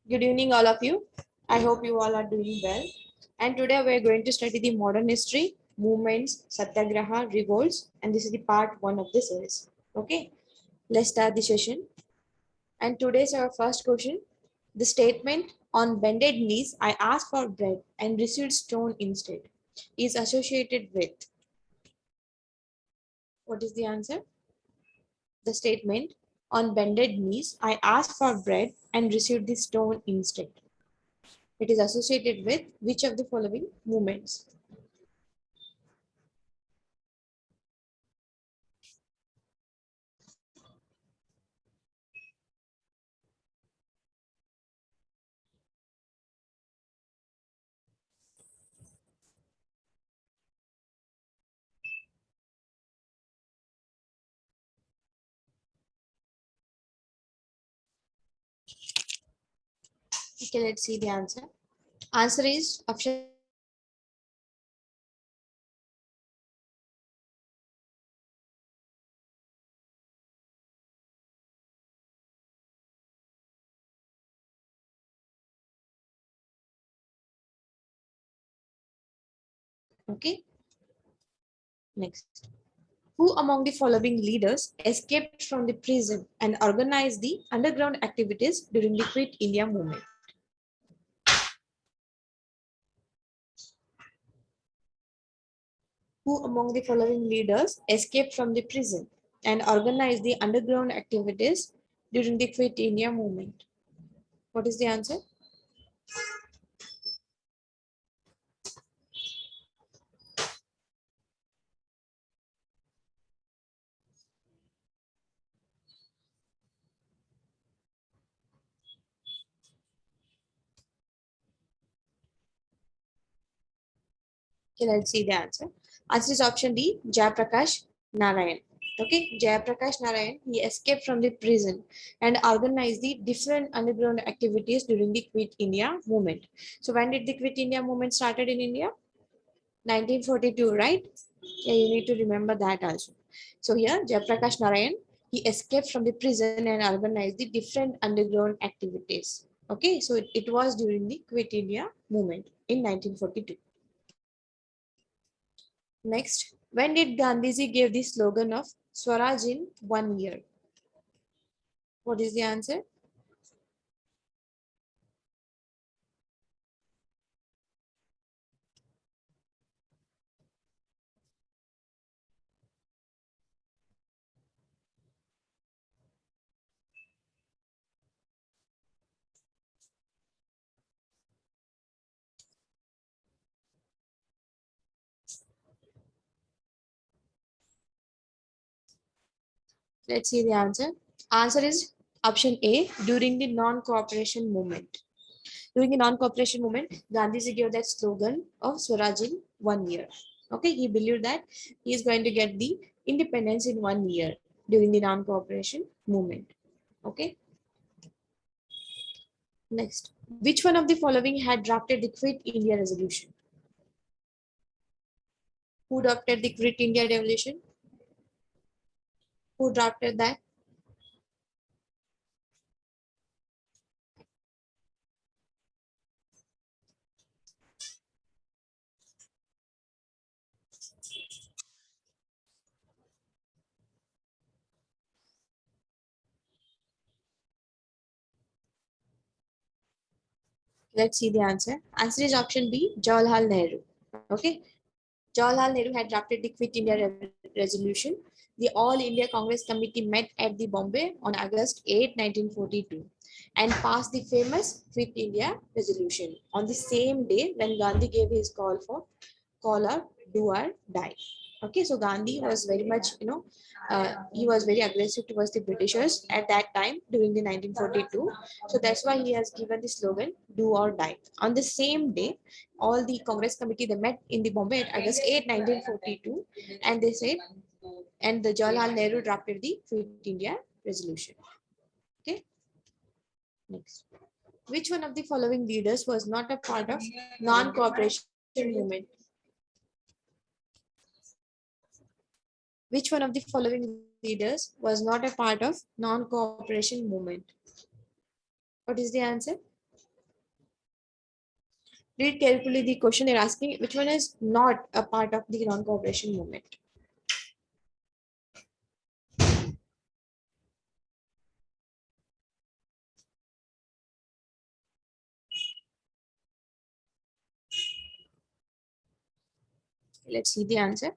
Good evening, all of you. I hope you all are doing well. And today we are going to study the modern history, movements, satyagraha, revolts, and this is the part one of the series. Okay, let's start the session. And today's our first question. The statement on bended knees, I asked for bread and received stone instead, is associated with. What is the answer? The statement on bended knees, I asked for bread and received the stone instead. It is associated with which of the following movements? Okay, let's see the answer. Answer is option. Okay, next. Who among the following leaders escaped from the prison and organized the underground activities during the Quit India movement? Who among the following leaders escaped from the prison and organized the underground activities during the Quit India movement? What is the answer? Okay, let's see the answer. Answer is option D, Jayaprakash Narayan. Okay, Jayaprakash Narayan, he escaped from the prison and organized the different underground activities during the Quit India movement. So when did the Quit India movement started in India? 1942, right? Yeah, you need to remember that also. So here, Jayaprakash Narayan, he escaped from the prison and organized the different underground activities. Okay, so it was during the Quit India movement in 1942. Next, when did Gandhiji give the slogan of Swaraj in 1 year? What is the answer? Let's see the answer. Answer is option A, during the non-cooperation movement. During the non-cooperation movement, Gandhiji gave that slogan of Swaraj in 1 year. Okay, he believed that he is going to get the independence in 1 year during the non-cooperation movement. Okay, next. Which one of the following had drafted the Quit India resolution? Who drafted the Quit India resolution? Who drafted that? Let's see the answer. Answer is option B, Jawaharlal Nehru. Okay. Jawaharlal Nehru had drafted the Quit India resolution. The All India Congress Committee met at the Bombay on August 8, 1942 and passed the famous Quit India resolution on the same day when Gandhi gave his call out do or die. Okay, so Gandhi was very much, he was very aggressive towards the Britishers at that time during the 1942. So that's why he has given the slogan do or die. On the same day, all the Congress committee they met in the Bombay at August 8, 1942, and they said, and the Jawaharlal Nehru drafted the Quit India resolution. Okay, next. Which one of the following leaders was not a part of non-cooperation movement? Which one of the following leaders was not a part of non-cooperation movement? What is the answer? Read carefully the question they're asking, which one is not a part of the non-cooperation movement. Let's see the answer.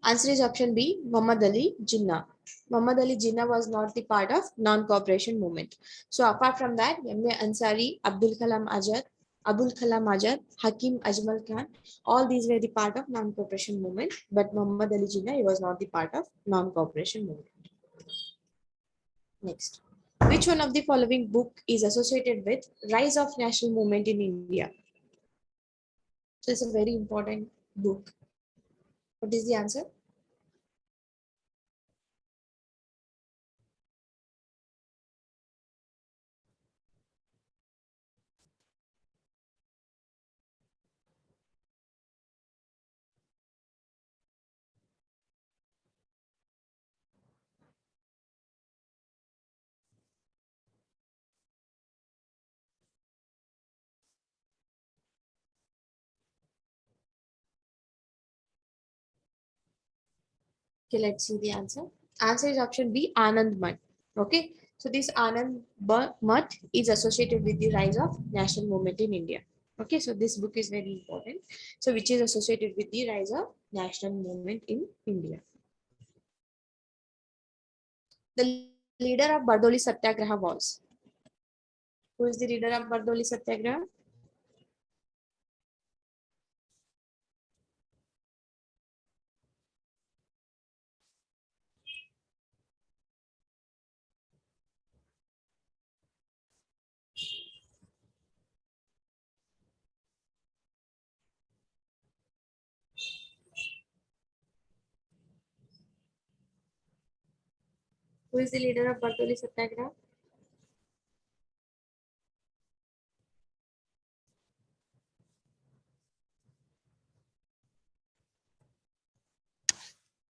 Answer is option B, Muhammad Ali Jinnah. Muhammad Ali Jinnah was not the part of non-cooperation movement. So apart from that, M.A. Ansari, Abdul Kalam Azad, Hakim Ajmal Khan, all these were the part of non-cooperation movement. But Muhammad Ali Jinnah, he was not the part of non-cooperation movement. Next. Which one of the following book is associated with Rise of National Movement in India? So it's a very important book. What is the answer? Okay, let's see the answer. Answer is option B, Anand Math. Okay, so this Math is associated with the rise of national movement in India. Okay, so this book is very important. So which is associated with the rise of national movement in India. The leader of Bardoli Satyagraha was. Who is the leader of Bardoli Satyagraha? Who is the leader of Bardoli Satyagraha?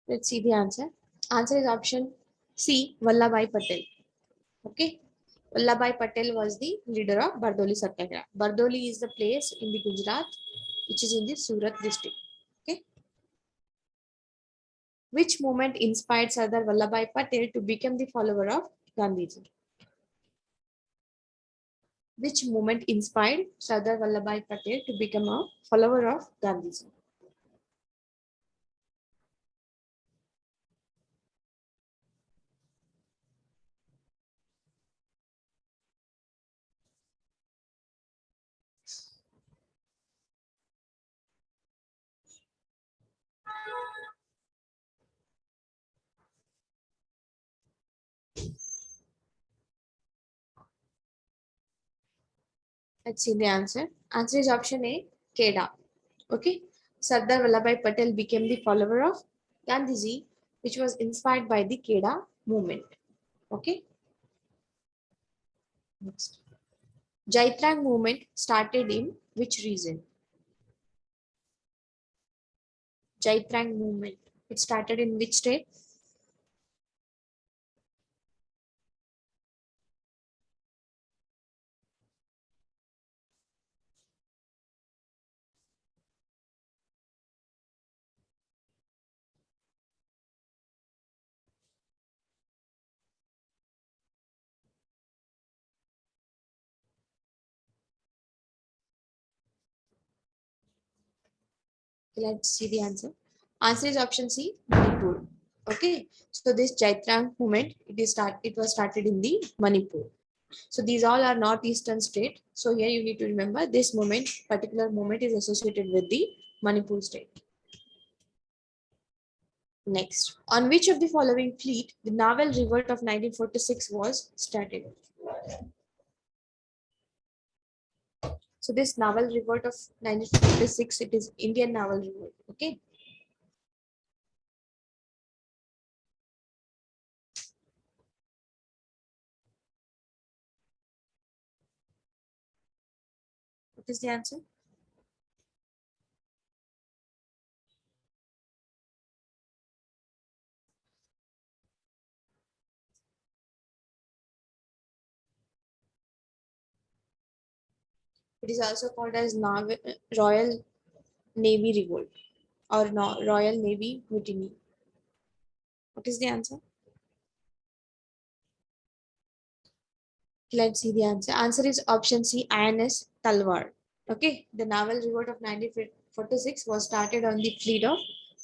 Let's see the answer. Answer is option C, Vallabhai Patel. Okay. Vallabhai Patel was the leader of Bardoli Satyagraha. Bardoli is the place in the Gujarat, which is in the Surat district. Okay. Which movement inspired Sardar Vallabhai Patel to become the follower of Gandhiji? Which movement inspired Sardar Vallabhai Patel to become a follower of Gandhiji? Let's see the answer. Answer is option A, Keda. Okay. Sardar Vallabhai Patel became the follower of Gandhiji, which was inspired by the Keda movement. Okay. Next. Jaitrang movement started in which region? Jaitrang movement. It started in which state? Let's see the answer. Answer is option C, Manipur. Okay. So this Jaitrang movement, it was started in the Manipur. So these all are northeastern state. So here you need to remember this particular movement is associated with the Manipur state. Next, on which of the following fleet the naval revolt of 1946 was started? So this naval revolt of 1946, it is Indian naval revolt. Okay. What is the answer? It is also called as Royal Navy Revolt or Royal Navy Mutiny. What is the answer? Let's see the answer. Answer is option C, INS Talwar. Okay, the naval revolt of 1946 was started on the fleet of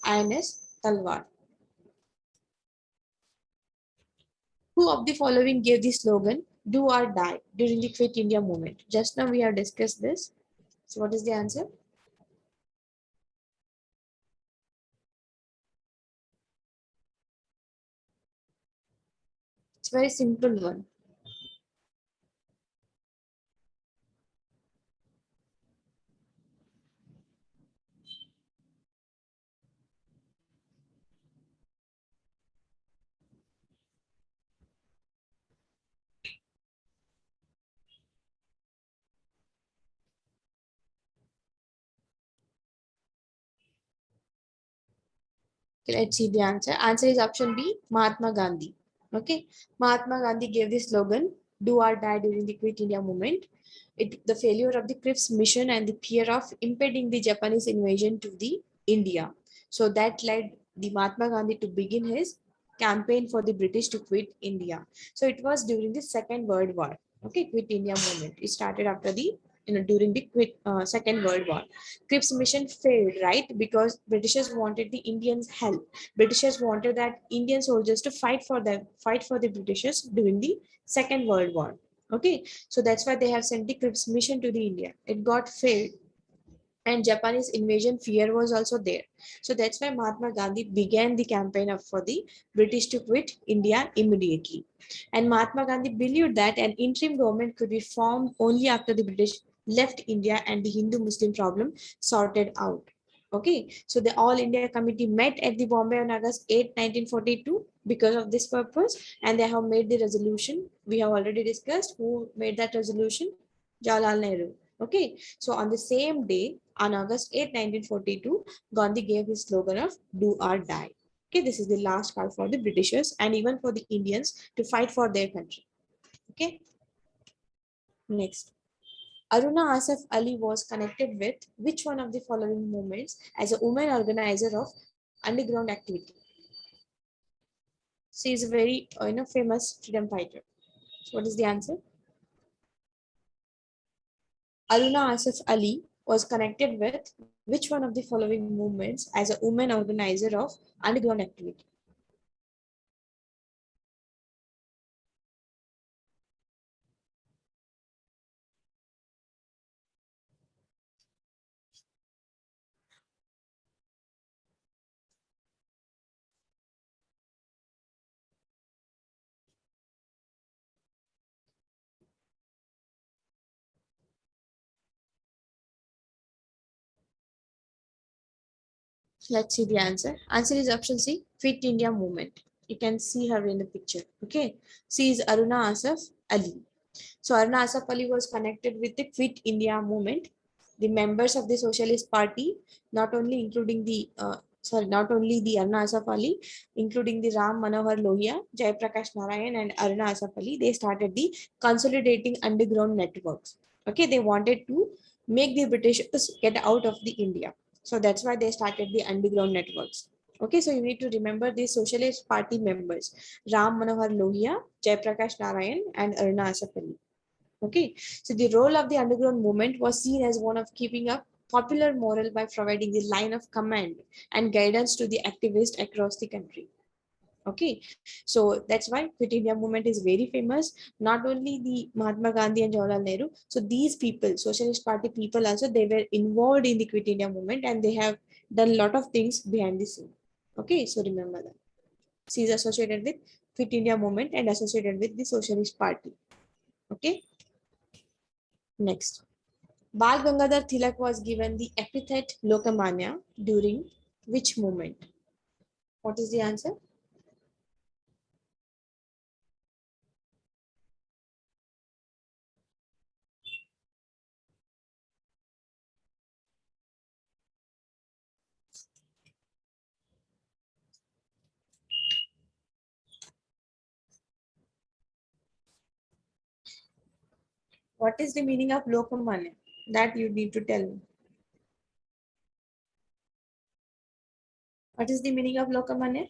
INS Talwar. Who of the following gave the slogan "Do or Die" during the Quit India movement? Just now we have discussed this. So, what is the answer? It's a very simple one. Okay, let's see the answer. Answer is option B, Mahatma Gandhi. Okay, Mahatma Gandhi gave the slogan "Do or Die" during the Quit India movement. The failure of the Cripps mission and the fear of impeding the Japanese invasion to the India. So that led the Mahatma Gandhi to begin his campaign for the British to quit India. So it was during the Second World War. Okay, Quit India movement. It started after the during the Second World War. Cripps mission failed, right? Because Britishers wanted the Indians' help. Britishers wanted that Indian soldiers to fight for the Britishers during the Second World War. Okay, so that's why they have sent the Cripps mission to the India. It got failed, and Japanese invasion fear was also there. So that's why Mahatma Gandhi began the campaign for the British to quit India immediately. And Mahatma Gandhi believed that an interim government could be formed only after the British left India and the Hindu-Muslim problem sorted out. Okay, so the All India Committee met at the Bombay on August 8, 1942 because of this purpose, and they have made the resolution. We have already discussed who made that resolution. Jawaharlal Nehru. Okay, so on the same day, on August 8, 1942, Gandhi gave his slogan of "Do or Die." Okay, this is the last call for the Britishers and even for the Indians to fight for their country. Okay, next. Aruna Asaf Ali was connected with which one of the following movements as a woman organizer of underground activity? She is a very famous freedom fighter. So what is the answer? Aruna Asaf Ali was connected with which one of the following movements as a woman organizer of underground activity? Let's see the answer. Answer is option C, Fit India Movement. You can see her in the picture. Okay. She is Aruna Asaf Ali. So Aruna Asaf Ali was connected with the Fit India movement. The members of the Socialist Party, not only including the not only the Aruna Asaf Ali, including the Ram Manohar Lohia, Jai Prakash Narayan, and Aruna Asaf Ali, they started the consolidating underground networks. Okay, they wanted to make the Britishers get out of the India. So that's why they started the underground networks. Okay, so you need to remember the Socialist Party members: Ram Manohar Lohia, Jai Prakash Narayan, and Aruna Asaf Ali. Okay, so the role of the underground movement was seen as one of keeping up popular morale by providing the line of command and guidance to the activists across the country. Okay, so that's why Quit India movement is very famous. Not only the Mahatma Gandhi and Jawaharlal Nehru, so these people, Socialist Party people also, they were involved in the Quit India movement and they have done a lot of things behind the scene. Okay, so remember that. She is associated with Quit India movement and associated with the Socialist Party. Okay, next. Bal Gangadhar Tilak was given the epithet Lokamanya during which movement? What is the answer? What is the meaning of Lokamanya? That you need to tell me. What is the meaning of Lokamanya?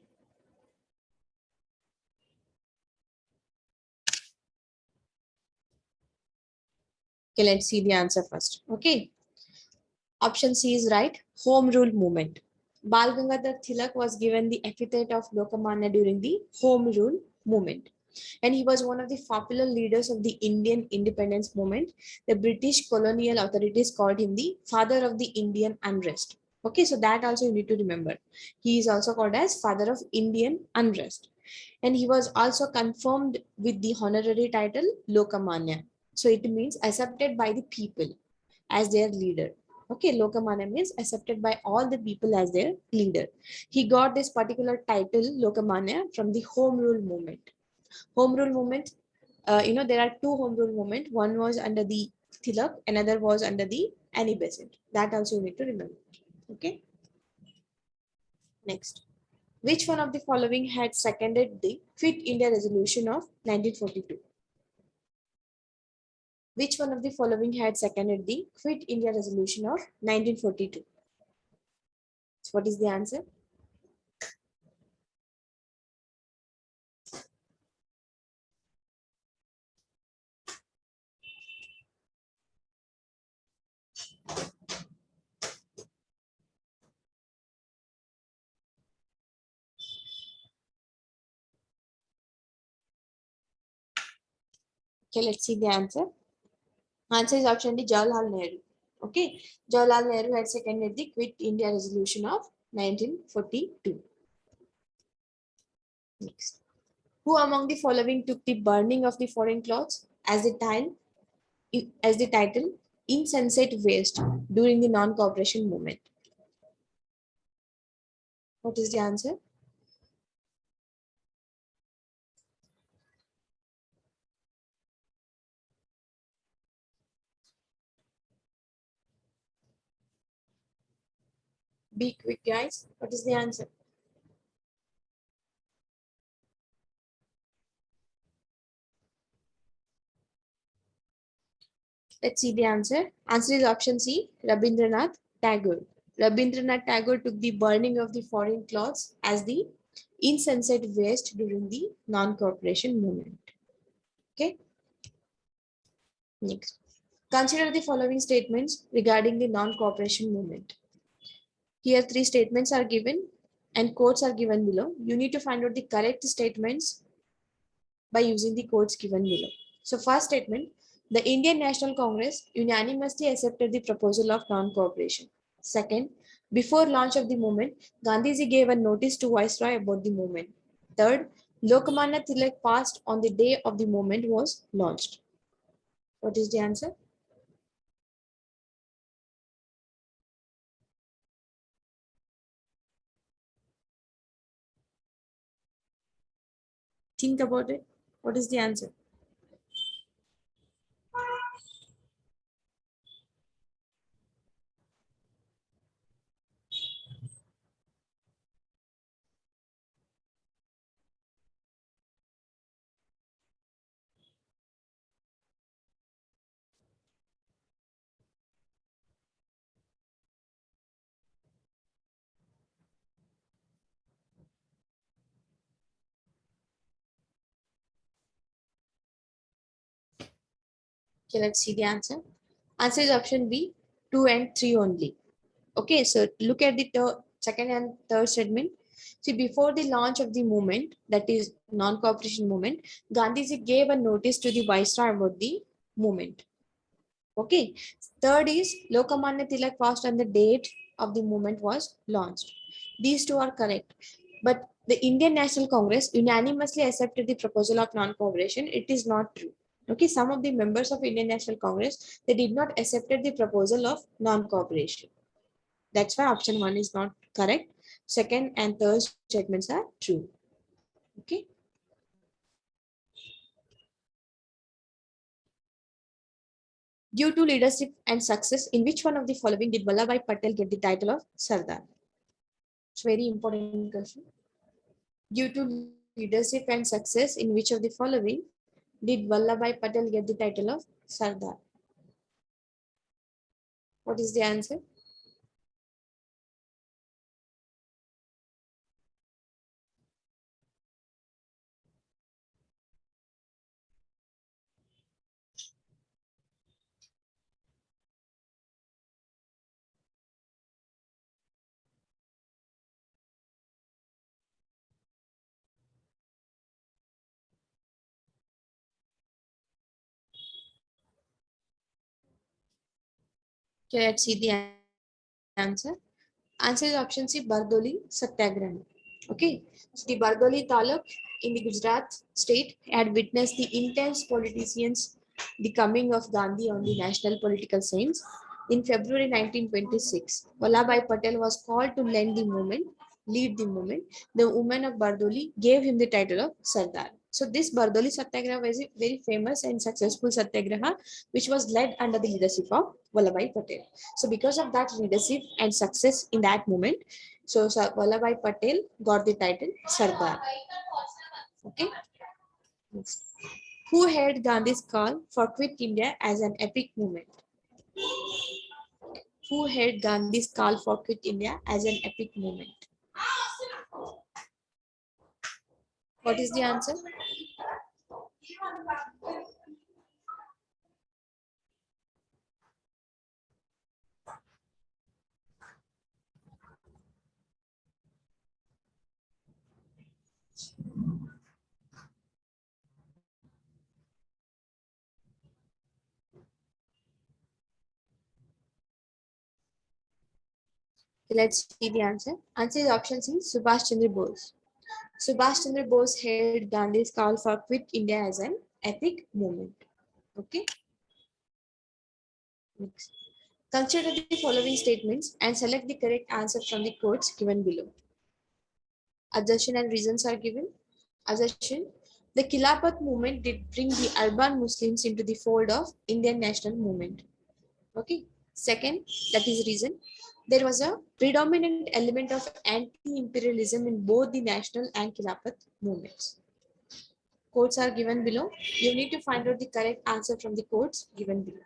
Okay, let's see the answer first. Okay. Option C is right. Home rule movement. Bal Gangadhar Tilak was given the epithet of Lokamanya during the Home Rule movement. And he was one of the popular leaders of the Indian independence movement. The British colonial authorities called him the father of the Indian unrest. Okay, so that also you need to remember. He is also called as father of Indian unrest. And he was also confirmed with the honorary title Lokamanya. So it means accepted by the people as their leader. Okay, Lokamanya means accepted by all the people as their leader. He got this particular title, Lokamanya, from the Home Rule movement. Home Rule movement, there are two Home Rule movement. One was under the Tilak, another was under the Annie Besant. That also you need to remember. Okay, next. Which one of the following had seconded the Quit India Resolution of 1942? Which one of the following had seconded the Quit India Resolution of 1942? So what is the answer? Okay, let's see the answer. Answer is option D, Jawaharlal Nehru. Okay, Jawaharlal Nehru had seconded the Quit India Resolution of 1942. Next. Who among the following took the burning of the foreign clothes as the title insensate waste during the non-cooperation movement? What is the answer? Be quick, guys. What is the answer? Let's see the answer. Answer is option C, Rabindranath Tagore. Rabindranath Tagore took the burning of the foreign clothes as the insensate waste during the non-cooperation movement. Okay, next. Consider the following statements regarding the non-cooperation movement. Here, three statements are given and quotes are given below. You need to find out the correct statements by using the quotes given below. So, first statement, the Indian National Congress unanimously accepted the proposal of non-cooperation. Second, before launch of the movement, Gandhiji gave a notice to Viceroy about the movement. Third, Lokmanya Tilak passed on the day of the movement was launched. What is the answer? Think about it. What is the answer? Okay, let's see the answer. Answer is option B, 2 and 3 only. Okay, so look at the second and third statement. See, before the launch of the movement, that is non-cooperation movement, Gandhiji gave a notice to the Viceroy about the movement. Okay. Third is Lokamanya Tilak passed on the date of the movement was launched. These two are correct. But the Indian National Congress unanimously accepted the proposal of non-cooperation. It is not true. Okay, some of the members of Indian National Congress, they did not accepted the proposal of non-cooperation. That's why option 1 is not correct. Second and third statements are true. Okay. Due to leadership and success, in which one of the following did Vallabhbhai Patel get the title of Sardar? It's very important question. Due to leadership and success, in which of the following did Vallabhbhai Patel get the title of Sardar? What is the answer? Okay, let's see the answer. Answer is option C, Bardoli Satyagraha. Okay, so the Bardoli Taluk in the Gujarat state had witnessed the intense politicians, the coming of Gandhi on the national political scenes. In February 1926, Vallabhbhai Patel was called to lead the movement. The women of Bardoli gave him the title of Sardar. So this Bardoli Satyagraha was a very famous and successful satyagraha, which was led under the leadership of Vallabhbhai Patel. So because of that leadership and success in that moment, so Vallabhbhai Patel got the title Sardar. Okay. Next. Who heard Gandhi's call for quit India as an epic movement? Who heard Gandhi's call for quit India as an epic movement? What is the answer? Let's see the answer. Answer is option C, Subhash Chandra Bose. Subhash Chandra Bose heard Gandhi's call for quit India as an epic movement. Okay. Next. Consider the following statements and select the correct answer from the quotes given below. Assertion and reasons are given. Assertion. The Khilafat movement did bring the urban Muslims into the fold of Indian national movement. Okay. Second, that is reason. There was a predominant element of anti-imperialism in both the national and Khilafat movements. Quotes are given below. You need to find out the correct answer from the quotes given below.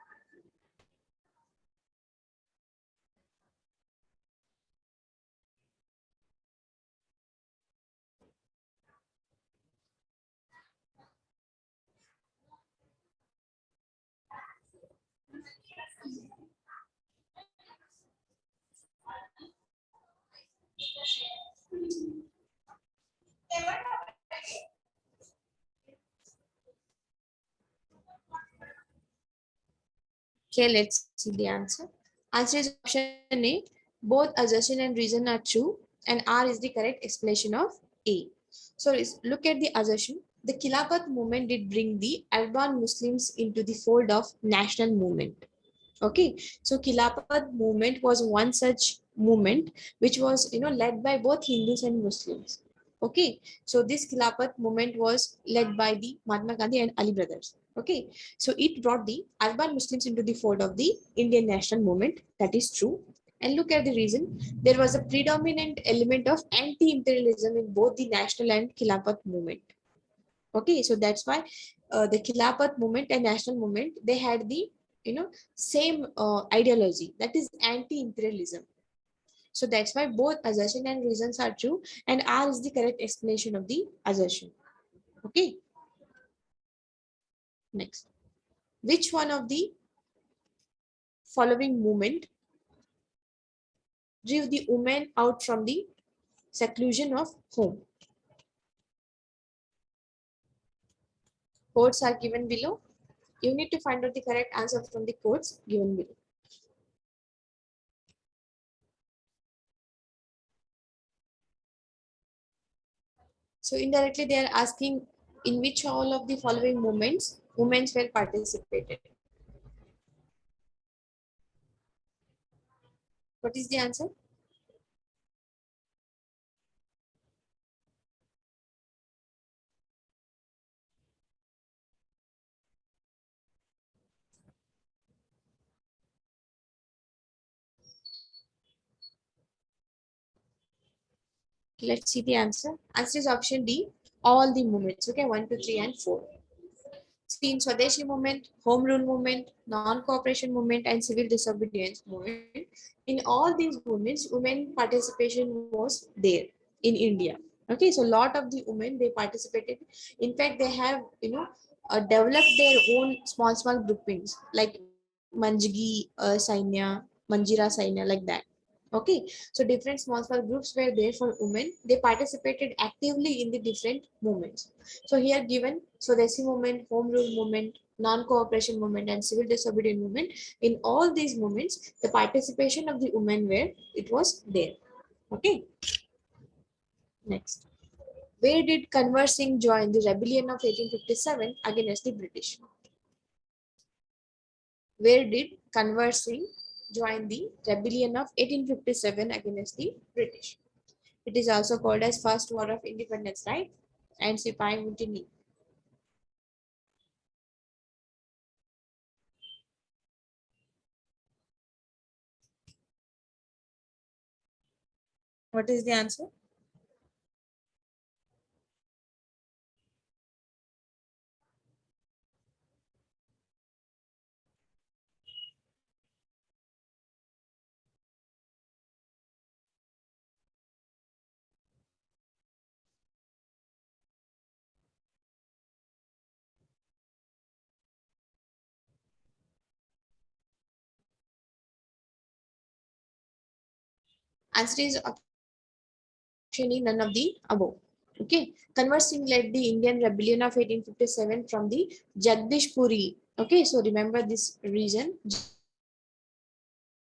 Okay, let's see the answer. Answer is option A. Both assertion and reason are true, and R is the correct explanation of A. So look at the assertion. The Khilafat movement did bring the urban Muslims into the fold of national movement. Okay, so Khilafat movement was one such movement which was led by both Hindus and Muslims. Okay, so this Khilafat movement was led by the Mahatma Gandhi and Ali brothers. Okay, so it brought the urban Muslims into the fold of the Indian national movement. That is true. And look at the reason. There was a predominant element of anti-imperialism in both the national and Khilafat movement. Okay, so that's why the Khilafat movement and national movement, they had the same ideology, that is anti-imperialism. So that's why both assertion and reasons are true, and R is the correct explanation of the assertion. Okay. Next, which one of the following movement drew the women out from the seclusion of home? Quotes are given below. You need to find out the correct answer from the quotes given below. So indirectly they are asking in which all of the following movements women were participated. What is the answer? Let's see the answer. Answer is option D, all the movements. Okay, 1, 2, 3, and 4. seen Swadeshi movement, home rule movement, non-cooperation movement, and civil disobedience movement. In all these movements, women participation was there in India. Okay, so a lot of the women they participated. In fact, they have developed their own small groupings like Manjgi Sainya, Manjira Sainya, like that. Okay, so different small groups were there for women. They participated actively in the different movements. So here given Swadeshi movement, home rule movement, non-cooperation movement, and civil disobedience movement. In all these movements, the participation of the women were it was there. Okay, next. Where did Kanwar Singh join the rebellion of 1857 against the British? Where did Kanwar Singh join the rebellion of 1857 against the British? It is also called as First War of Independence, right? And Sipai Mutiny. What is the answer? Answer is option E, none of the above. Okay, Kanwar Singh led the Indian rebellion of 1857 from the Jagdishpuri. Okay, so remember this region,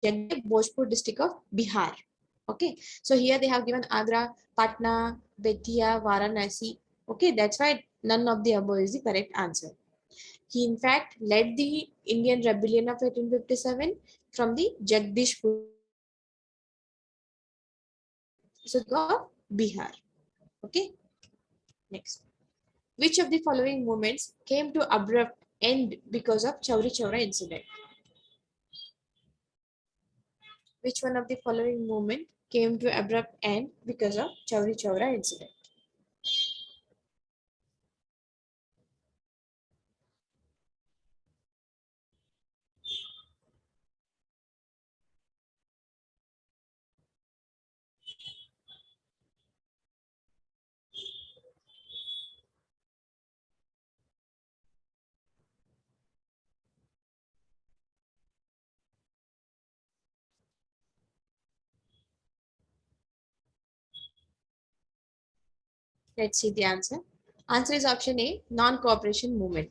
Jagdishpur, Bhojpur district of Bihar. Okay, so here they have given Agra, Patna, Betia, Varanasi. Okay, that's why none of the above is the correct answer. He in fact led the Indian rebellion of 1857 from the Jagdishpur, so Bihar. Okay, next. Which of the following movements came to abrupt end because of Chauri Chaura incident? Which one of the following movement came to abrupt end because of Chauri Chaura incident? Let's see the answer. Answer is option A, non-cooperation movement.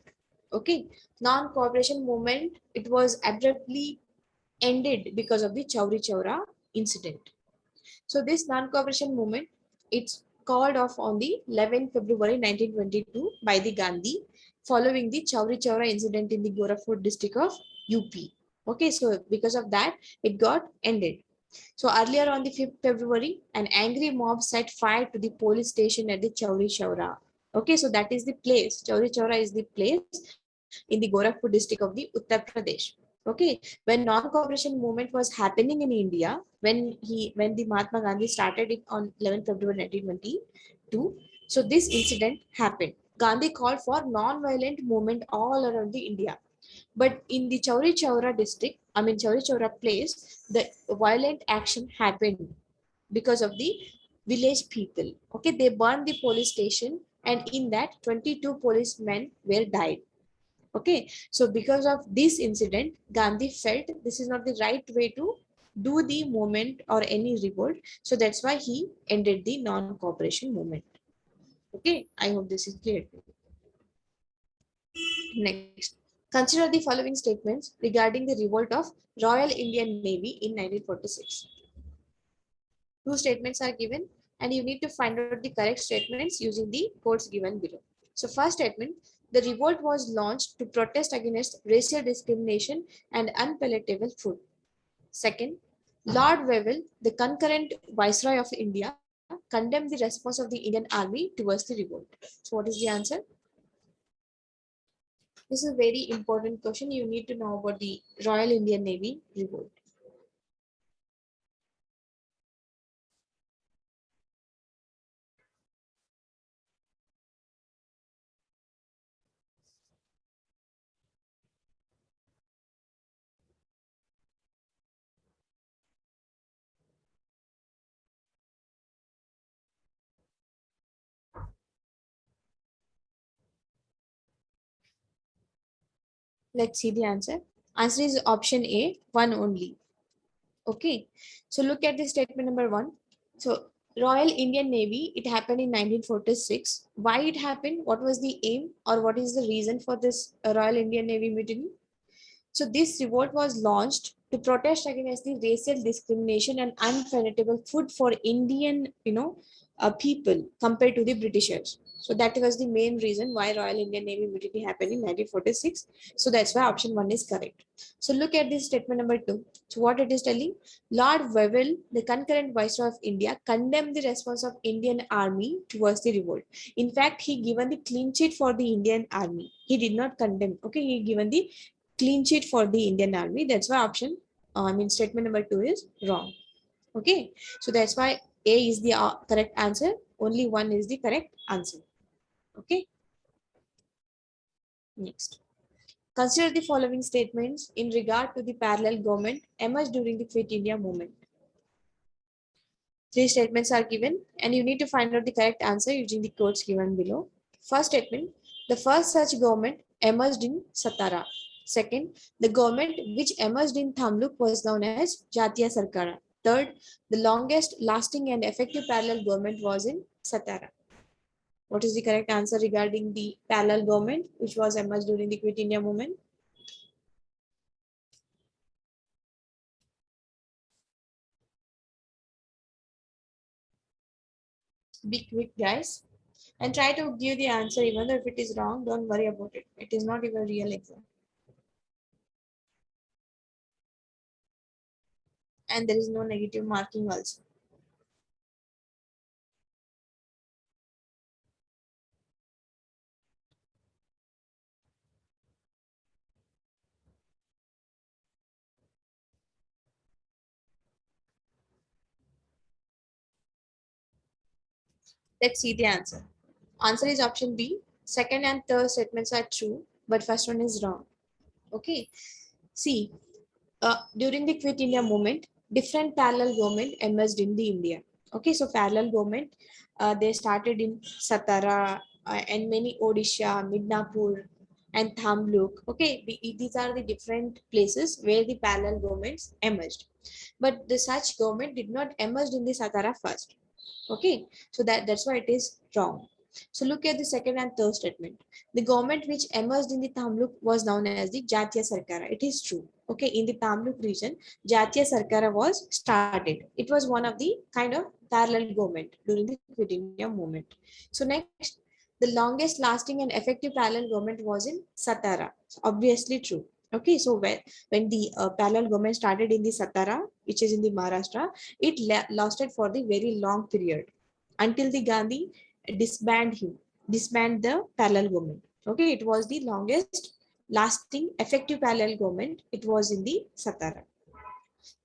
Okay, non-cooperation movement, it was abruptly ended because of the Chauri Chaura incident. So this non-cooperation movement, it's called off on the 11th February 1922 by the Gandhi following the Chauri Chaura incident in the Gorakhpur district of UP. Okay, so because of that, it got ended. So earlier on the 5th February, an angry mob set fire to the police station at the Chauri Chaura. Okay, so that is the place. Chauri Chaura is the place in the Gorakhpur district of the Uttar Pradesh. Okay, when non-cooperation movement was happening in India, when the Mahatma Gandhi started it on 11th February 1922, so this incident happened. Gandhi called for non-violent movement all around the India. But in the Chauri Chaura district, I mean Chauri Chaura place, the violent action happened because of the village people. Okay, they burned the police station, and in that 22 policemen were died. Okay, so because of this incident, Gandhi felt this is not the right way to do the movement or any revolt. So that's why he ended the non-cooperation movement. Okay, I hope this is clear. Next, consider the following statements regarding the revolt of Royal Indian Navy in 1946. Two statements are given, and you need to find out the correct statements using the codes given below. So first statement, the revolt was launched to protest against racial discrimination and unpalatable food. Second, Lord Wavell, the concurrent Viceroy of India, condemned the response of the Indian Army towards the revolt. So what is the answer? This is a very important question. You need to know about the Royal Indian Navy revolt. Let's see the answer. Answer is option A, one only. Okay. So look at the statement number one. So Royal Indian Navy, it happened in 1946. Why it happened? What was the aim or what is the reason for this Royal Indian Navy mutiny? So this revolt was launched to protest against the racial discrimination and unpalatable food for Indian, people compared to the Britishers. So that was the main reason why Royal Indian Navy mutiny happened in 1946. So that's why option one is correct. So look at this statement number two. So what it is telling, Lord Wavell, the concurrent Viceroy of India, condemned the response of Indian army towards the revolt. In fact, he given the clean sheet for the Indian army. He did not condemn. Okay, he given the clean sheet for the Indian army. That's why statement number two is wrong. Okay, so that's why A is the correct answer. Only one is the correct answer. Okay, next. Consider the following statements in regard to the parallel government emerged during the Quit India movement. Three statements are given, and you need to find out the correct answer using the codes given below. First statement, the first such government emerged in Satara. Second, the government which emerged in Thamluk was known as Jatiya Sarkara. Third, the longest lasting and effective parallel government was in Satara. What is the correct answer regarding the parallel government which was emerged during the Quit India movement? Be quick, guys, and try to give the answer. Even though if it is wrong, don't worry about it. It is not even real exam. And there is no negative marking also. Let's see the answer. Answer is option B. Second and third statements are true, but first one is wrong. Okay. See, during the Quit India movement, different parallel government emerged in the India. Okay, so parallel government, they started in Satara and many Odisha, Midnapur, and Thamluk. Okay, these are the different places where the parallel governments emerged. But the such government did not emerge in the Satara first. Okay, so that's why it is wrong. So look at the second and third statement. The government which emerged in the Tamluk was known as the Jatiya Sarkara. It is true. Okay, in the Tamluk region, Jatiya Sarkara was started. It was one of the kind of parallel government during the Quit India movement. So next, the longest lasting and effective parallel government was in Satara. So obviously true. Okay, so when the parallel government started in the Satara, which is in the Maharashtra, it lasted for the very long period until the Gandhi disband the parallel government. Okay, it was the longest lasting effective parallel government. It was in the Satara.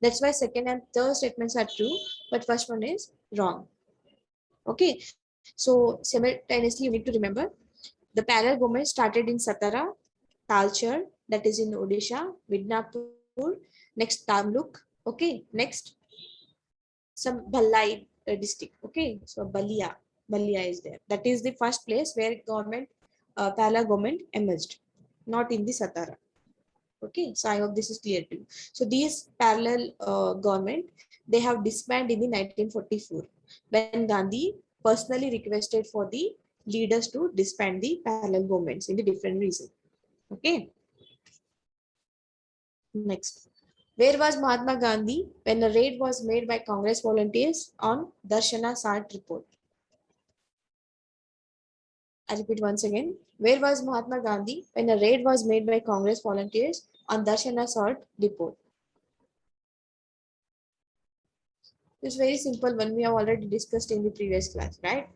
That's why second and third statements are true, but first one is wrong. Okay, so simultaneously you need to remember the parallel government started in Satara, Talcher, that is in Odisha, Midnapur, next Tamluk. Okay, next some Ballai district. Okay, so Balia is there. That is the first place where government, parallel government emerged, not in the Satara. Okay, so I hope this is clear to you. So these parallel government, they have disbanded in the 1944 when Gandhi personally requested for the leaders to disband the parallel governments in the different regions. Okay, next. Where was Mahatma Gandhi when a raid was made by Congress volunteers on Darshana Sart report? I repeat once again. Where was Mahatma Gandhi when a raid was made by Congress volunteers on Darshana Salt depot? It's very simple one we have already discussed in the previous class, right?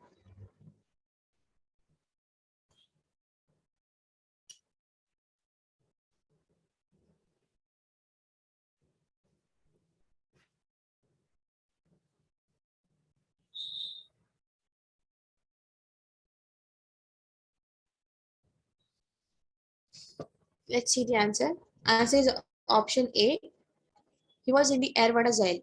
Let's see the answer. Answer is option A. He was in the Erwada jail.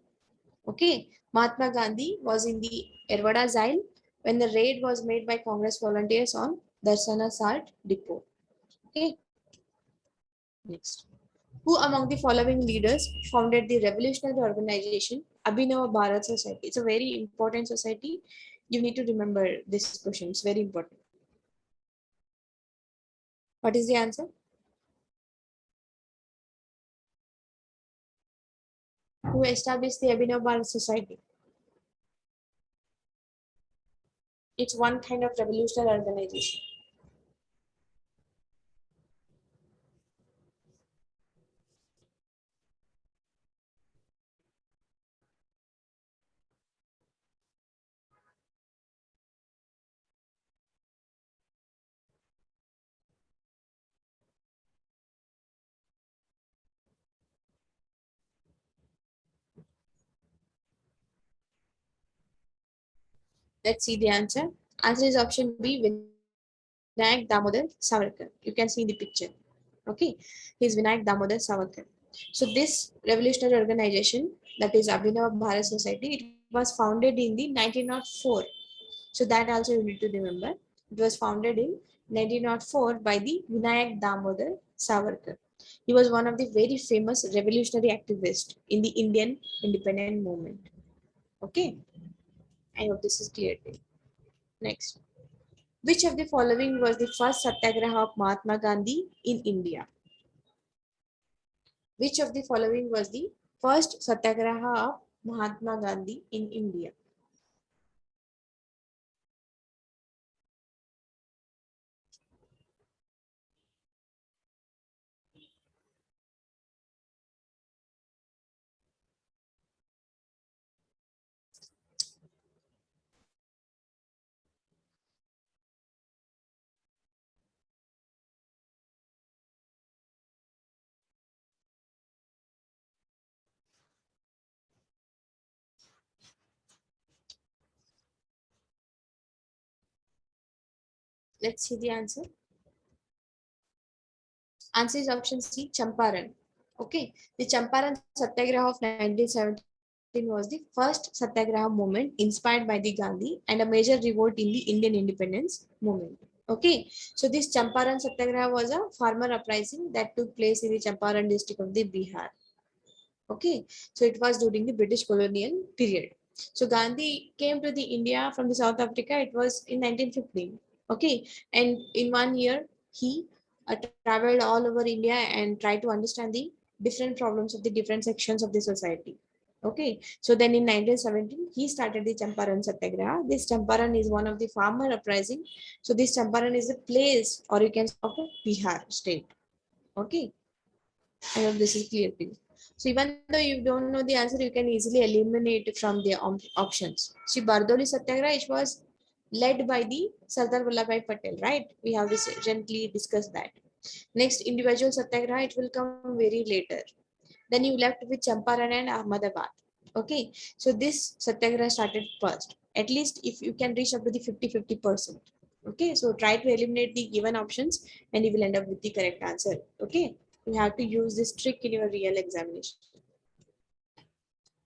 Okay. Mahatma Gandhi was in the Erwada jail when the raid was made by Congress volunteers on Darshana Salt depot. Okay. Next. Who among the following leaders founded the revolutionary organization Abhinava Bharat Society? It's a very important society. You need to remember this question. It's very important. What is the answer? Who established the Abhinav Bharat Society? It's one kind of revolutionary organization. Let's see the answer. Answer is option B, Vinayak Damodar Savarkar. You can see in the picture. Okay, he's Vinayak Damodar Savarkar. So this revolutionary organization, that is Abhinav Bharat Society, it was founded in the 1904. So that also you need to remember. It was founded in 1904 by the Vinayak Damodar Savarkar. He was one of the very famous revolutionary activists in the Indian independent movement. Okay, I hope this is clear to you. Next. Which of the following was the first satyagraha of Mahatma Gandhi in India? Which of the following was the first satyagraha of Mahatma Gandhi in India? Let's see the answer. Answer is option C, Champaran. Okay, the Champaran Satyagraha of 1917 was the first Satyagraha movement inspired by the Gandhi and a major revolt in the Indian independence movement. Okay, so this Champaran Satyagraha was a farmer uprising that took place in the Champaran district of the Bihar. Okay, so it was during the British colonial period. So Gandhi came to the India from the South Africa. It was in 1915. Okay, and in 1 year he traveled all over India and tried to understand the different problems of the different sections of the society. Okay, so then in 1917 he started the Champaran Satyagraha. This Champaran is one of the farmer uprising. So this Champaran is a place, or you can say, of Bihar state. Okay, I hope this is clear to you. So even though you don't know the answer, you can easily eliminate from the options. See, Bardoli Satyagraha, it was led by the Sardar Vallabhbhai Patel, right? We have recently discussed that. Next, individual Satyagraha, it will come very later. Then you left with Champaran and Ahmedabad. Okay, so this Satyagraha started first. At least if you can reach up to the 50-50%. Okay, so try to eliminate the given options and you will end up with the correct answer. Okay, you have to use this trick in your real examination.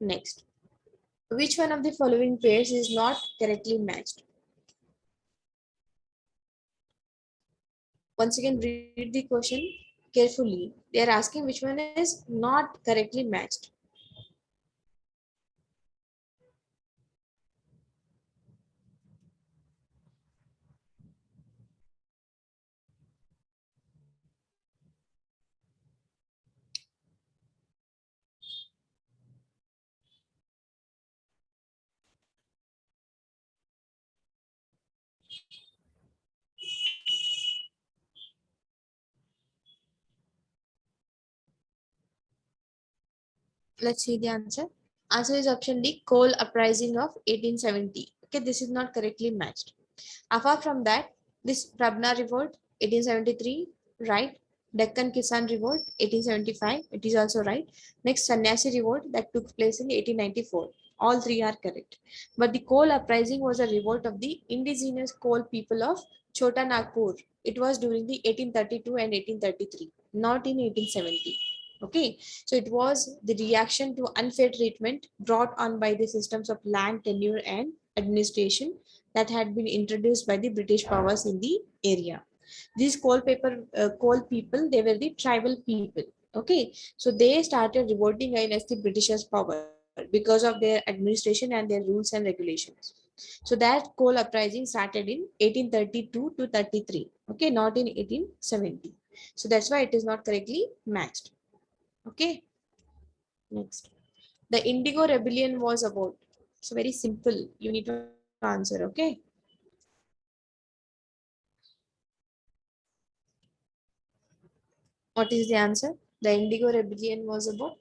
Next, which one of the following pairs is not correctly matched? Once again, read the question carefully. They are asking which one is not correctly matched. Let's see the answer. Answer is option D, coal uprising of 1870. Okay, this is not correctly matched. Apart from that, this Prabna revolt, 1873, right? Deccan Kisan revolt, 1875, it is also right. Next, Sannyasi revolt that took place in 1894. All three are correct. But the coal uprising was a revolt of the indigenous coal people of Chota Nagpur. It was during the 1832 and 1833, not in 1870. Okay, so it was the reaction to unfair treatment brought on by the systems of land tenure and administration that had been introduced by the British powers in the area. These coal people, they were the tribal people. Okay, so they started revolting against the Britishers' power because of their administration and their rules and regulations. So that coal uprising started in 1832 to 33. Okay, not in 1870. So that's why it is not correctly matched. Okay, next. The Indigo Rebellion was about. So very simple. You need to answer. Okay. What is the answer? The Indigo Rebellion was about.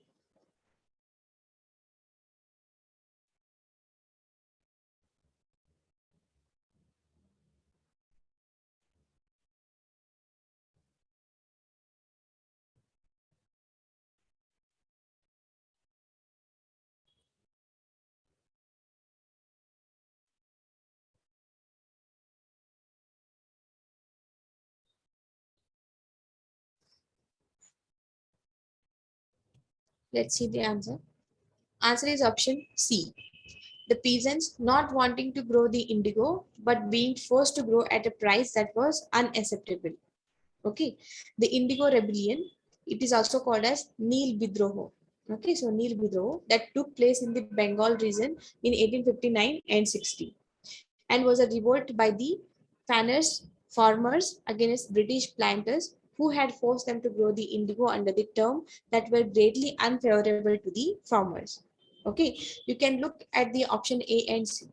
Let's see the answer. Answer is option C. The peasants not wanting to grow the indigo but being forced to grow at a price that was unacceptable. Okay, the Indigo Rebellion, it is also called as Neel Bidroho. Okay, so Neel Bidroho that took place in the Bengal region in 1859 and 60 and was a revolt by the fanners farmers against British planters who had forced them to grow the indigo under the term that were greatly unfavorable to the farmers. Okay, you can look at the option A and C.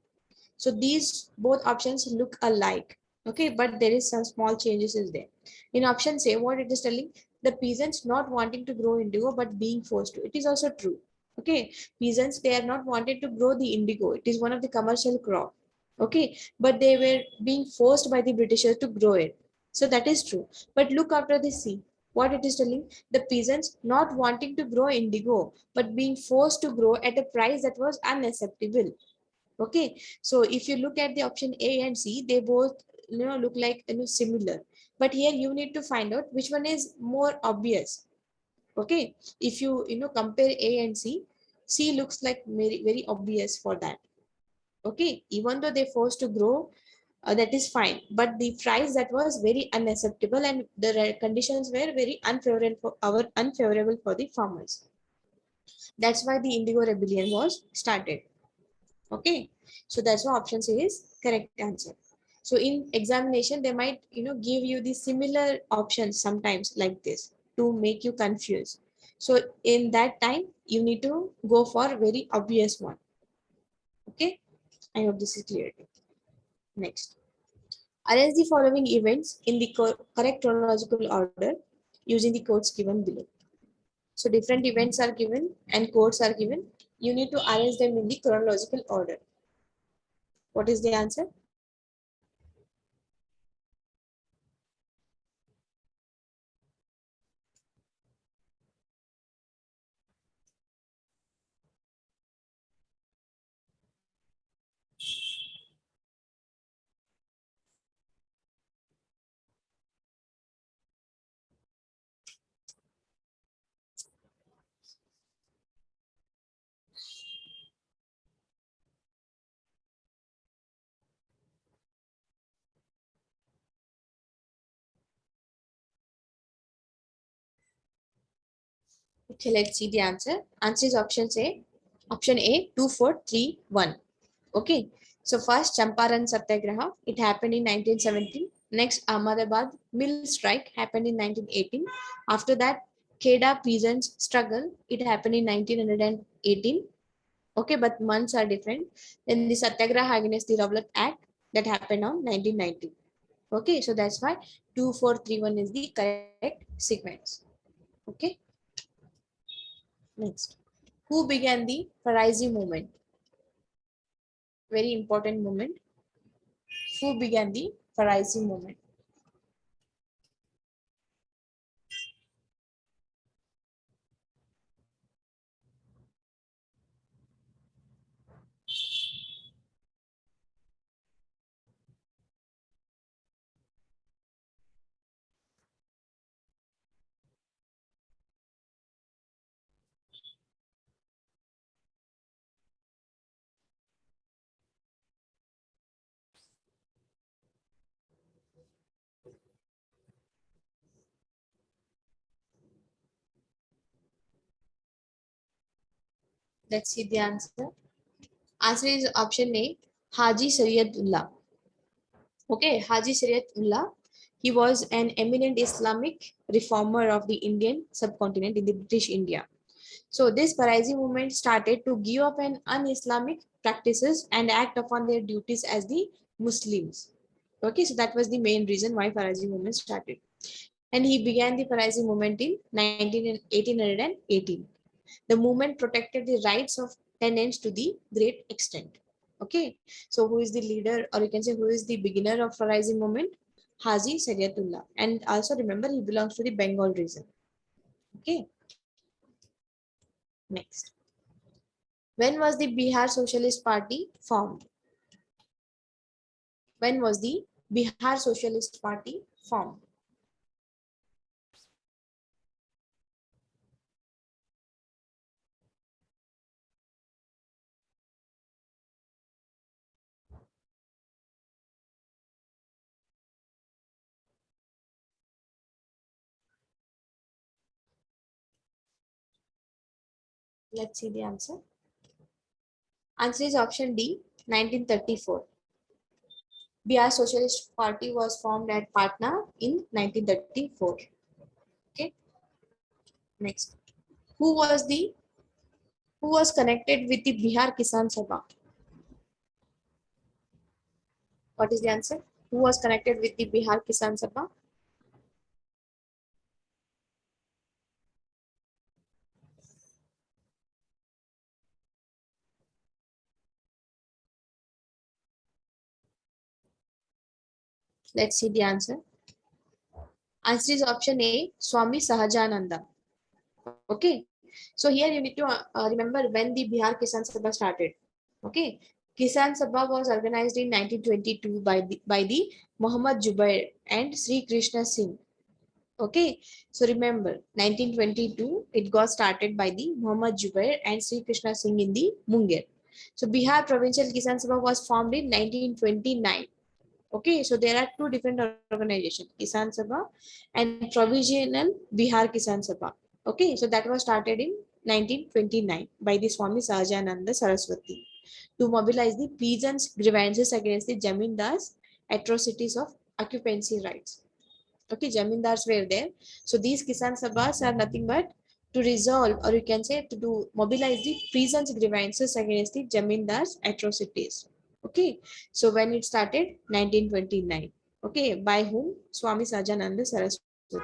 So these both options look alike. Okay, but there is some small changes is there. In option A, what it is telling, the peasants not wanting to grow indigo but being forced to. It is also true. Okay, peasants, they are not wanted to grow the indigo. It is one of the commercial crop. Okay, but they were being forced by the Britishers to grow it. So that is true. But look after the C. What it is telling, the peasants not wanting to grow indigo but being forced to grow at a price that was unacceptable. Okay, so if you look at the option A and C, they both look like similar. But here you need to find out which one is more obvious. Okay, if you compare A and C, C looks like very obvious for that. Okay, even though they forced to grow, that is fine. But the price that was very unacceptable and the conditions were very unfavorable for the farmers. That's why the Indigo Rebellion was started. Okay, so that's why option C is correct answer. So in examination, they might give you the similar options sometimes like this to make you confused. So in that time, you need to go for very obvious one. Okay, I hope this is clear. Next, arrange the following events in the correct chronological order using the codes given below. So different events are given and codes are given. You need to arrange them in the chronological order. What is the answer? Okay, let's see the answer. Answer is option A. Option A, 2431. Okay. So first Champaran Satyagraha, it happened in 1917. Next Ahmedabad mill strike happened in 1918. After that Kheda peasants struggle, it happened in 1918. Okay, but months are different. Then the Satyagraha against the Rowlatt Act that happened on 1919. Okay, so that's why 2431 is the correct sequence. Okay, next. Who began the Farisi movement? Very important movement. Who began the Farisi movement? Let's see the answer. Answer is option A, Haji Shariatullah. Okay, Haji Shariatullah. He was an eminent Islamic reformer of the Indian subcontinent in the British India. So this Parisi movement started to give up an un-Islamic practices and act upon their duties as the Muslims. Okay, so that was the main reason why Parisi movement started. And he began the Parisi movement in 1818. The movement protected the rights of tenants to the great extent. Okay, so who is the leader, or you can say who is the beginner of Parisi movement? Haji Shariatullah. And also remember, he belongs to the Bengal region. Okay, next. When was the Bihar Socialist Party formed? When was the Bihar Socialist Party formed? Let's see the answer. Answer is option D, 1934. Bihar Socialist Party was formed at Patna in 1934. Okay, next. Who was the who was connected with the Bihar Kisan Sabha? What is the answer? Who was connected with the Bihar Kisan Sabha? Let's see the answer. Answer is option A, Swami Sahajananda. Okay, so here you need to remember when the Bihar Kisan Sabha started. Okay, Kisan Sabha was organized in 1922 by the Muhammad Jubair and Sri Krishna Singh. Okay, so remember 1922 it got started by the Muhammad Jubair and Sri Krishna Singh in the Munger. So Bihar Provincial Kisan Sabha was formed in 1929. Okay, so there are two different organizations, Kisan Sabha and Provisional Bihar Kisan Sabha. Okay, so that was started in 1929 by the Swami Sahajananda Saraswati to mobilize the peasants' grievances against the Jamindars' atrocities of occupancy rights. Okay, Jamindars were there. So these Kisan Sabhas are nothing but to resolve, or you can say to mobilize the peasants' grievances against the Jamindars' atrocities. Okay, so when it started, 1929. Okay, by whom? Swami Sajananda Saraswati.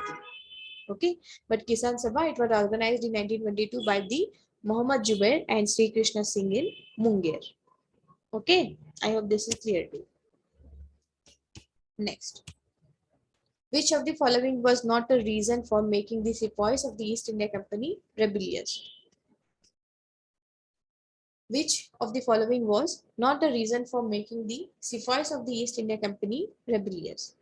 Okay, but Kisan Sabha, it was organized in 1922 by the Muhammad Jubair and Sri Krishna Singh in Munger. Okay, I hope this is clear to you. Next. Which of the following was not a reason for making the sepoys of the East India Company rebellious? Which of the following was not a reason for making the sepoys of the East India Company rebellious?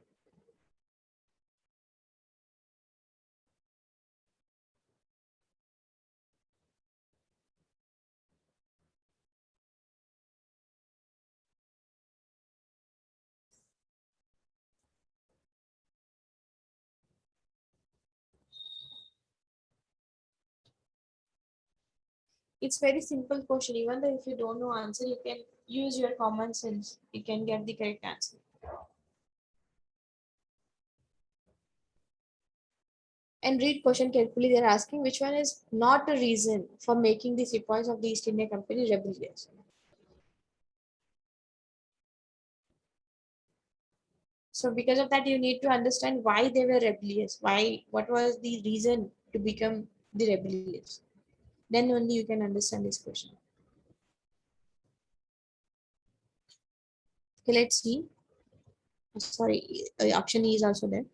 It's very simple question. Even though if you don't know answer, you can use your common sense. You can get the correct answer. And read question carefully. They're asking which one is not a reason for making the sepoys of the East India Company rebellious. So because of that, you need to understand why they were rebellious. Why? What was the reason to become the rebellious? Then only you can understand this question. Okay, let's see. Sorry, option E is also there.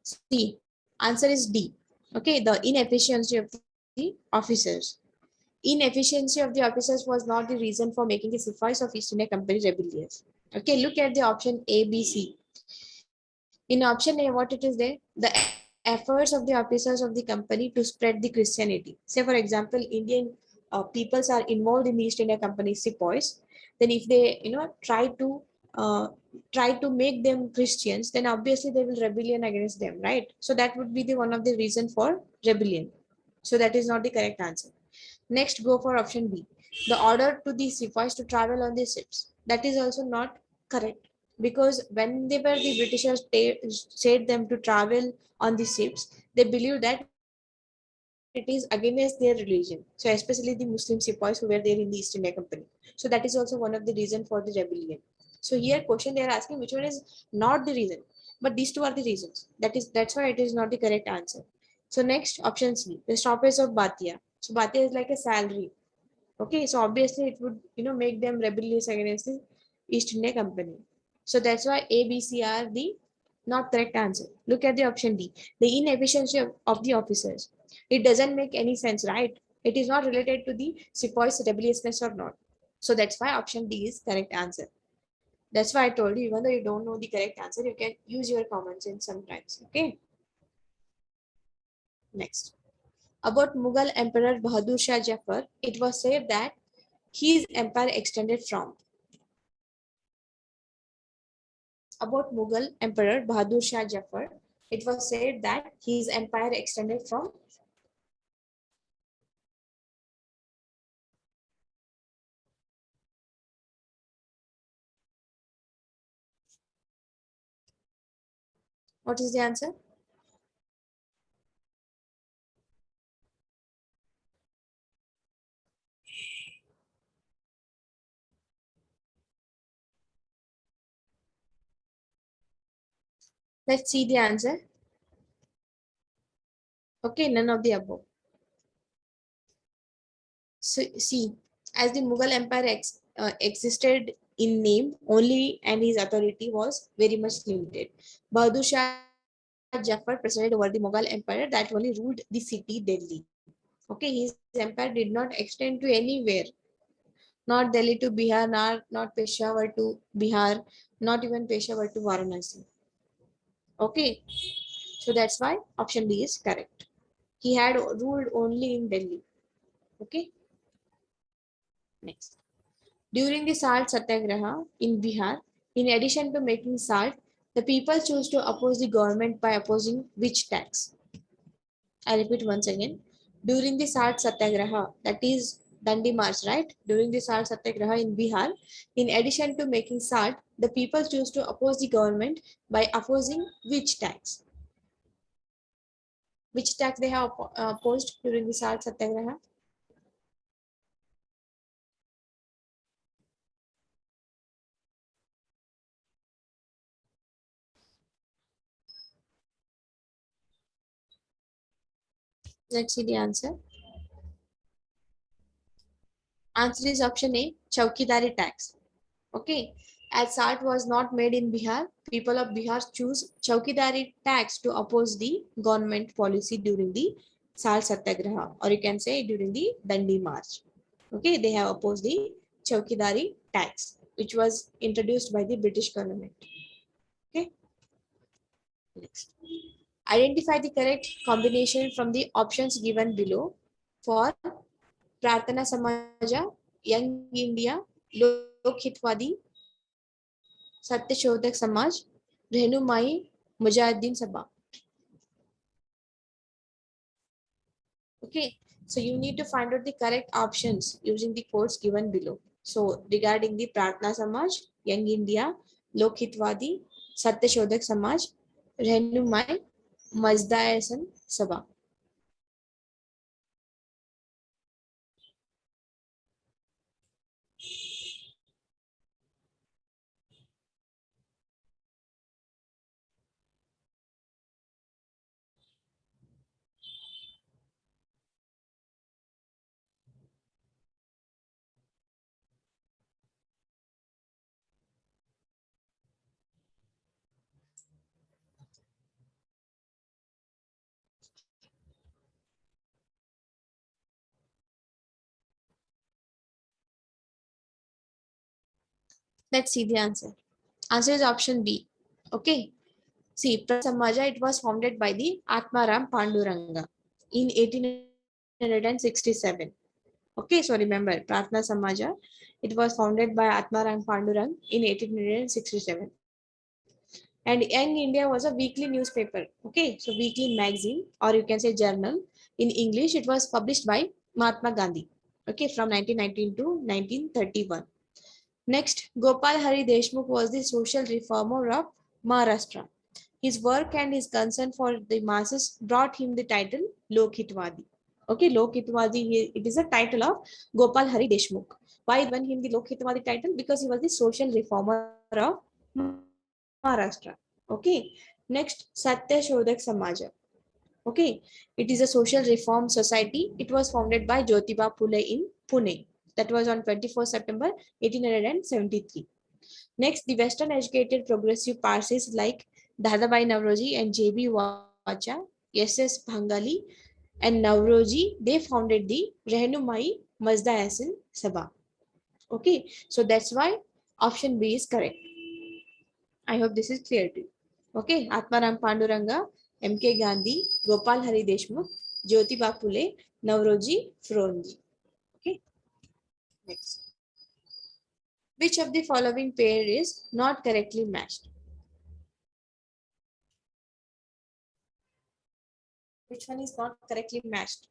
C. Answer is D. Okay, the inefficiency of the officers. Inefficiency of the officers was not the reason for making the sepoys of East India Company rebellious. Okay, look at the option A, B, C. In option A, what it is there? The efforts of the officers of the company to spread the Christianity. Say, for example, Indian peoples are involved in the East India Company sepoys. Then, if they, uh, try to make them Christians, then obviously they will rebellion against them, right? So that would be the one of the reason for rebellion. So that is not the correct answer. Next, go for option B. the order to the sepoys to travel on the ships. That is also not correct, because whenever the Britishers said them to travel on the ships, they believed that it is against their religion. So especially the Muslim sepoys who were there in the East India Company. So that is also one of the reason for the rebellion. So here question they are asking which one is not the reason, but these two are the reasons. That's why it is not the correct answer. So next option C, the stoppage of Bhatia. So Bhatia is like a salary. Okay, so obviously it would make them rebellious against the East India Company. So that's why A, B, C are the not correct answer. Look at the option D, the inefficiency of the officers. It doesn't make any sense, right? It is not related to the sepoys' rebelliousness or not. So that's why option D is correct answer. That's why I told you, even though you don't know the correct answer, you can use your common sense sometimes. Okay. Next, about Mughal Emperor Bahadur Shah Jafar, it was said that his empire extended from. About Mughal Emperor Bahadur Shah Jafar, it was said that his empire extended from. What is the answer? Let's see the answer. Okay, none of the above. So, see, as the Mughal Empire existed in name only and his authority was very much limited. Bahadur Shah Jafar presided over the Mughal Empire that only ruled the city Delhi. Okay, his empire did not extend to anywhere, not Delhi to Bihar, not Peshawar to Bihar, not even Peshawar to Varanasi. Okay, so that's why option B is correct. He had ruled only in Delhi. Okay, next. During the salt satyagraha in Bihar, in addition to making salt, the people chose to oppose the government by opposing which tax? I repeat once again. During the salt satyagraha, that is Dandi March, right? During the salt satyagraha in Bihar, in addition to making salt, the people chose to oppose the government by opposing which tax? Which tax they have opposed during the salt satyagraha? Let's see the answer. Answer is option A, Chaukidari tax. Okay, as salt was not made in Bihar, people of Bihar choose Chaukidari tax to oppose the government policy during the Salt Satyagraha, or you can say during the Dandi March. Okay, they have opposed the Chaukidari tax, which was introduced by the British government. Okay, next. Identify the correct combination from the options given below for Prarthana Samaja, Young India, Lok Hitwadi, Satyashodhak Samaj रहनुमाई मुजाहिदीन सभा. Okay, so you need to find out the correct options using the codes given below. So regarding the Pratna Samaj, Young India, Lok Hitwadi, Satyashodhak Samaj, Rehnumai, Mazdayasan Sabha. Let's see the answer. Answer is option B. Okay. See, Samaja, it was founded by the Atmaram Panduranga in 1867. Okay, so remember, Pratna Samaja, it was founded by Atmarang Pandurang in 1867. And Young India was a weekly newspaper. Okay, so weekly magazine, or you can say journal. In English, it was published by Mahatma Gandhi. Okay, from 1919 to 1931. Next, Gopal Hari Deshmukh was the social reformer of Maharashtra. His work and his concern for the masses brought him the title Lokhitwadi. Okay, Lokhitwadi, it is a title of Gopal Hari Deshmukh. Why given him the Lokhitwadi title? Because he was the social reformer of Maharashtra. Okay, next, Satya Shodhak Samaja. Okay, it is a social reform society. It was founded by Jyotiba Phule in Pune. That was on 24 September 1873. Next, the Western educated progressive Parsis like Dadabhai Navroji and J.B. Vacha, S.S. Bhangali, and Navroji, they founded the Rehnumai Mazda Yasin Sabha. Okay, so that's why option B is correct. I hope this is clear to you. Okay, Atmaram Panduranga, M.K. Gandhi, Gopal Hari Deshmukh, Jyotiba Phule, Navroji Fronji. Okay, next. Which of the following pair is not correctly matched? Which one is not correctly matched?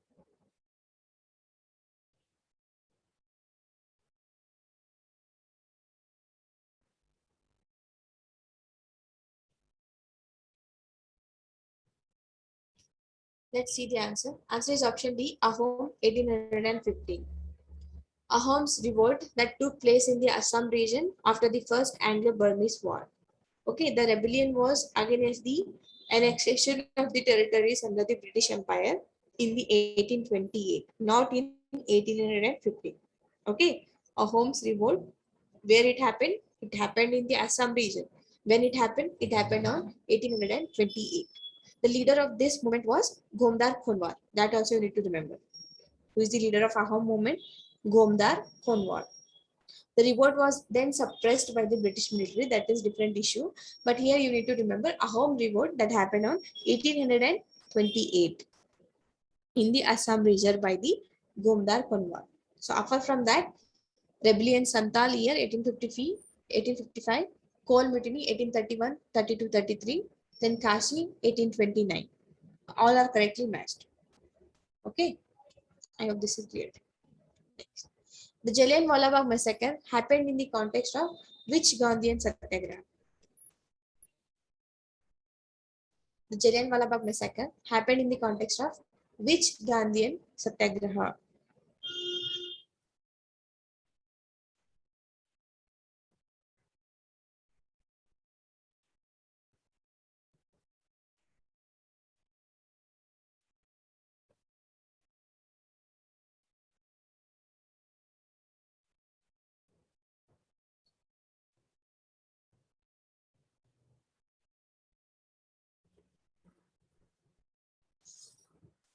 Let's see the answer. Answer is option D, Ahom 1815. Ahom's revolt that took place in the Assam region after the First Anglo-Burmese War. Okay, the rebellion was against the annexation of the territories under the British Empire in the 1828, not in 1815. Okay, Ahom's revolt, where it happened? It happened in the Assam region. When it happened on 1828. The leader of this movement was Gomdar Khonwar. That also you need to remember. Who is the leader of Ahom movement? Gomdar Khonwar. The revolt was then suppressed by the British military. That is different issue. But here you need to remember Ahom revolt that happened on 1828 in the Assam region by the Gomdar Khonwar. So apart from that, rebellion Santal year 1855, Coal Mutiny 1831, 32, 33, then Kashi 1829. All are correctly matched. Okay, I hope this is clear. Next. The Jallianwala Bagh massacre happened in the context of which Gandhian Satyagraha? The Jallianwala Bagh massacre happened in the context of which Gandhian Satyagraha?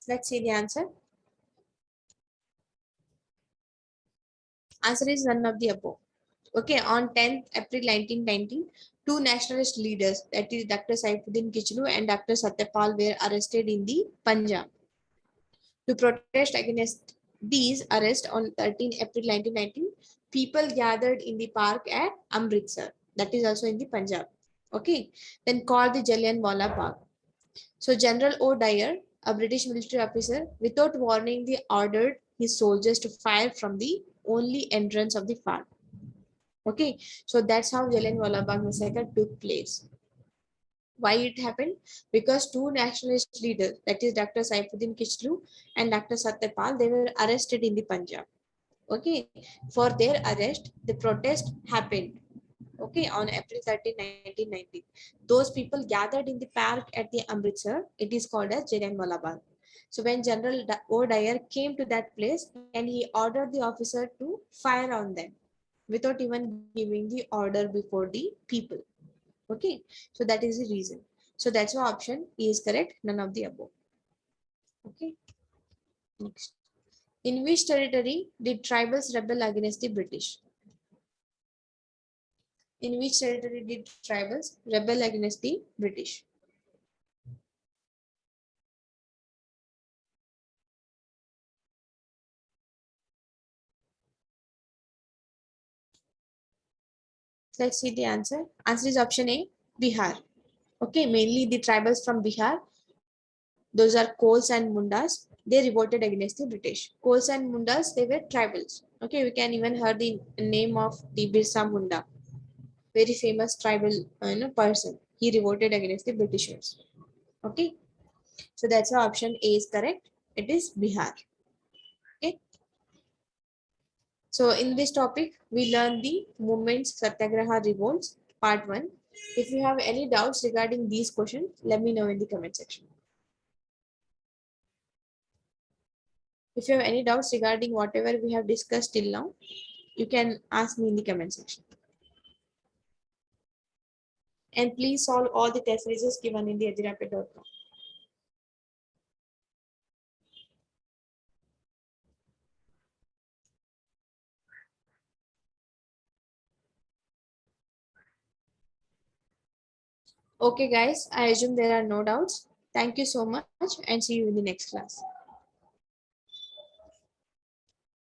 Let's see the answer. Answer is none of the above. Okay, on 10th April 1919, two nationalist leaders, that is Dr. Saifuddin Kichlu and Dr. Satyapal, were arrested in the Punjab. To protest against these arrests on 13 April 1919, people gathered in the park at Amritsar, that is also in the Punjab. Okay, then called the Jallianwala Bagh. So General O'Dwyer, a British military officer, without warning, they ordered his soldiers to fire from the only entrance of the park. Okay, so that's how Jallianwala Bagh massacre took place. Why it happened? Because two nationalist leaders, that is Dr. Saifuddin Kichlu and Dr. Satyapal, they were arrested in the Punjab. Okay, for their arrest, the protest happened. Okay, on April 13, 1990. Those people gathered in the park at the Amritsar. It is called as Jallianwala Bagh. So when General O'Dwyer came to that place and he ordered the officer to fire on them without even giving the order before the people. Okay, so that is the reason. So that's why option E is correct, none of the above. Okay, next. In which territory did tribals rebel against the British? In which territory did tribals rebel against the British? Let's see the answer. Answer is option A, Bihar. Okay, mainly the tribals from Bihar. Those are Kols and Mundas. they revolted against the British. Kols and Mundas, they were tribals. Okay, we can even heard the name of the Birsa Munda, very famous tribal person. He revolted against the Britishers. Okay, so that's why option A is correct. It is Bihar. Okay. So in this topic, we learn the movements, Satyagraha revolts, part 1. If you have any doubts regarding these questions, let me know in the comment section. If you have any doubts regarding whatever we have discussed till now, you can ask me in the comment section. And please solve all the test results given in the edurapid.com. Okay guys, I assume there are no doubts. Thank you so much and see you in the next class.